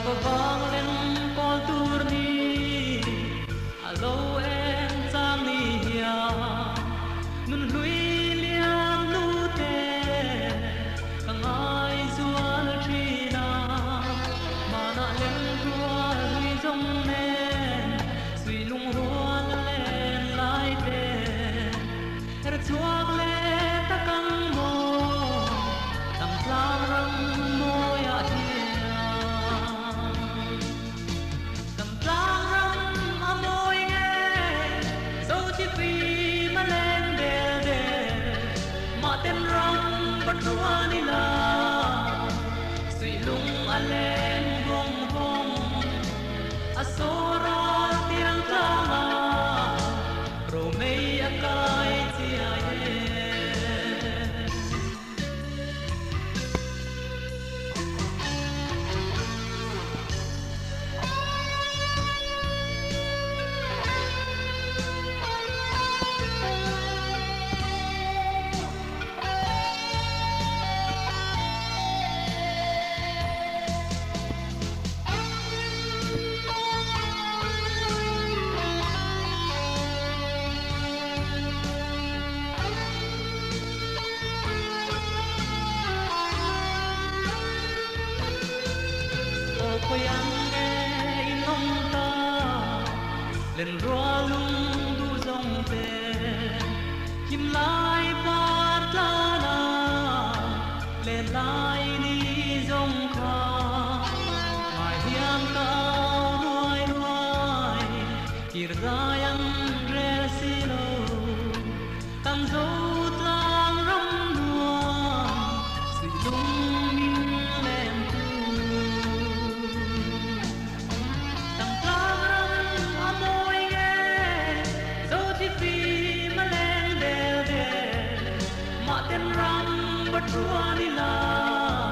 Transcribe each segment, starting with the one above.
có vang lên con tour ni alo em sang ni hia nun hui liam lu te kang ai zual trina mana len rua hui zong nen sui lung huan len lai te er chuak le ta kang mo tam tlang rang mo ya Nila sui lung alen bong bong asora tiang tama romei akai tia ye lên rua lung du dòng về kim lai bát la na lên lai đi dòng kha mai hiam cao nuôi nuôi kir gayan resilo tam dâu tlang ram nuông sui lung min lên Ram Batrua Nila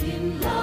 in love.